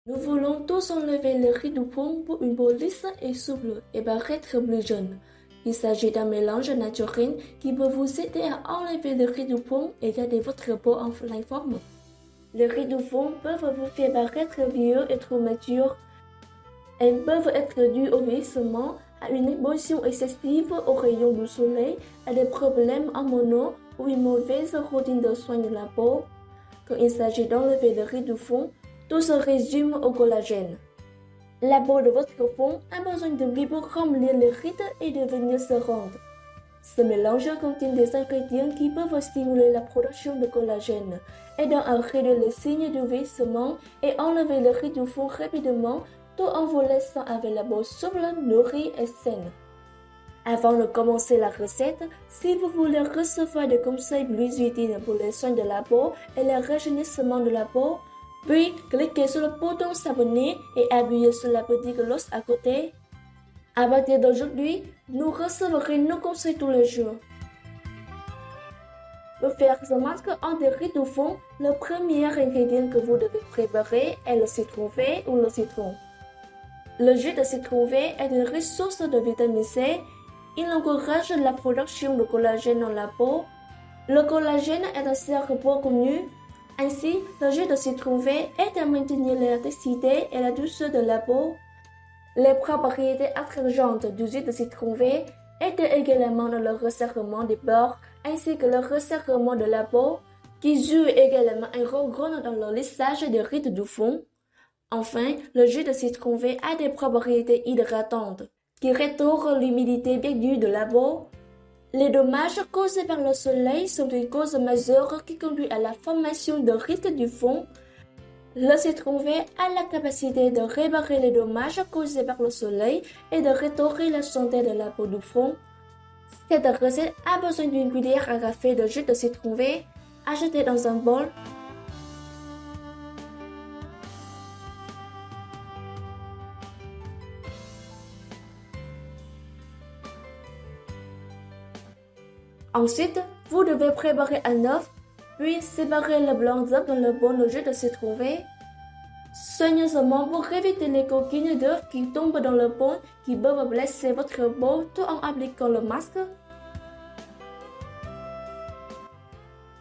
Nous voulons tous enlever le riz du fond pour une peau lisse et souple et paraître plus jeune. Il s'agit d'un mélange naturel qui peut vous aider à enlever le riz du fond et garder votre peau en pleine forme. Les rides du fond peuvent vous faire paraître vieux et trop mature. Elles peuvent être dues au vieillissement, à une exposition excessive aux rayons du soleil, à des problèmes hormonaux ou une mauvaise routine de soins de la peau. Quand il s'agit d'enlever le rides du fond, tout se résume au collagène. La peau de votre fond a besoin de lui pour remplir les rides et devenir se ronde. Ce mélange contient des ingrédients qui peuvent stimuler la production de collagène, aidant à réduire les signes du vieillissement et enlever le rides du fond rapidement, tout en vous laissant avec la peau souple, nourrie et saine. Avant de commencer la recette, si vous voulez recevoir des conseils plus utiles pour les soins de la peau et le rajeunissement de la peau, puis cliquez sur le bouton s'abonner et appuyez sur la petite cloche à côté. À partir d'aujourd'hui, nous recevrons nos conseils tous les jours. Pour faire ce masque anti-rides du fond, le premier ingrédient que vous devez préparer est le citron vert ou le citron. Le jus de citron vert est une ressource de vitamine C. Il encourage la production de collagène dans la peau. Le collagène est un sucre peu connu. Ainsi, le jus de citron vert aide à maintenir l'élasticité et la douceur de la peau. Les propriétés astringentes du jus de citron vert aident également dans le resserrement des pores ainsi que le resserrement de la peau, qui joue également un rôle grand dans le lissage des rides du fond. Enfin, le jus de citron vert a des propriétés hydratantes, qui restaurent l'humidité perdue de la peau. Les dommages causés par le soleil sont une cause majeure qui conduit à la formation de rides du fond. Le citron vert a la capacité de réparer les dommages causés par le soleil et de restaurer la santé de la peau du front. Cette recette a besoin d'une cuillère à café de jus de citron vert, ajoutée dans un bol. Ensuite, vous devez préparer un œuf, puis séparer le blanc d'œuf dans le bol de jus de citron vert. Soigneusement pour éviter les coquilles d'œufs qui tombent dans le bol qui peuvent blesser votre peau tout en appliquant le masque.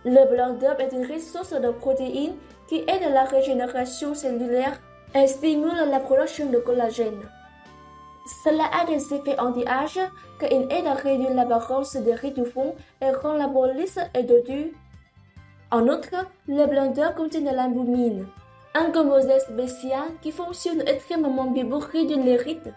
Le blanc d'œuf est une ressource de protéines qui aide à la régénération cellulaire et stimule la production de collagène. Cela a des effets anti-âge car il aide à réduire l'apparence des rides du fond et rend la peau lisse et doudue. En outre, le blanc d'œuf contient de l'albumine, un composé spécial qui fonctionne extrêmement bien pour réduire les rides.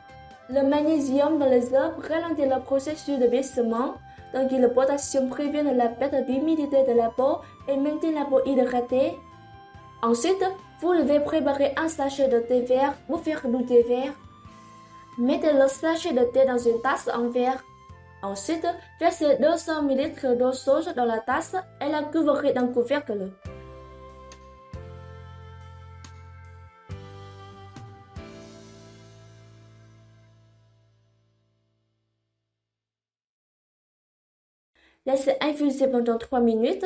Le magnésium dans les œufs ralentit le processus de vieillissement, tandis que le potassium prévient la perte d'humidité de la peau et maintient la peau hydratée. Ensuite, vous devez préparer un sachet de thé vert pour faire du thé vert. Mettez le sachet de thé dans une tasse en verre. Ensuite, versez 200 ml d'eau chaude dans la tasse et la couvrez d'un couvercle. Laissez infuser pendant 3 minutes.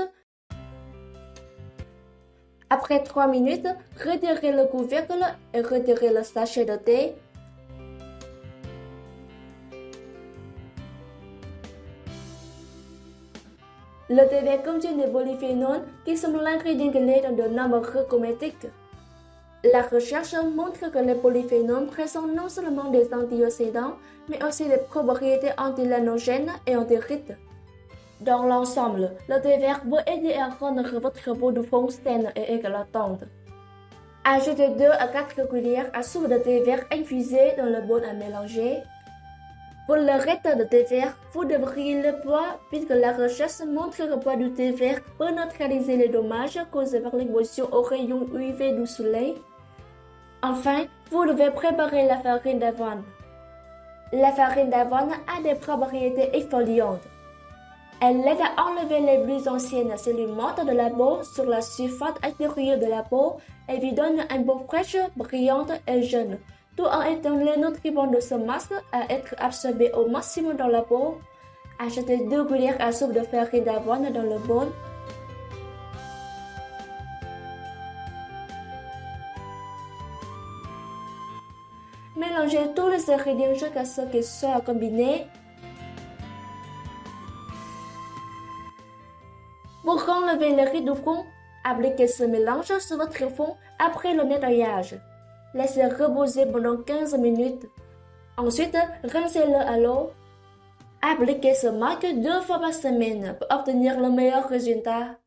Après 3 minutes, retirez le couvercle et retirez le sachet de thé. Le thé vert contient des polyphénols qui sont l'ingrédient clé dans de nombreux cosmétiques. La recherche montre que les polyphénols présentent non seulement des antioxydants, mais aussi des propriétés anti-lanogènes et anti-rides. Dans l'ensemble, le thé vert peut aider à rendre votre peau du fond saine et éclatante. Ajoutez 2 à 4 cuillères à soupe de thé vert infusé dans le bol à mélanger. Pour le reste de thé vert, vous devriez le boire puisque la recherche montre que boire du thé vert peut neutraliser les dommages causés par l'exposition aux rayons UV du soleil. Enfin, vous devez préparer la farine d'avoine. La farine d'avoine a des propriétés exfoliantes. Elle aide à enlever les plus anciennes cellules mortes de la peau sur la surface extérieure de la peau et lui donne une peau fraîche, brillante et jeune, tout en aidant les nutriments de ce masque à être absorbés au maximum dans la peau. Ajoutez 2 cuillères à soupe de farine d'avoine dans le bol. Mélangez tous les ingrédients jusqu'à ce qu'ils soient combinés. Pour enlever le riz du fond, appliquez ce mélange sur votre fond après le nettoyage. Laissez reposer pendant 15 minutes. Ensuite, rincez-le à l'eau. Appliquez ce masque 2 fois par semaine pour obtenir le meilleur résultat.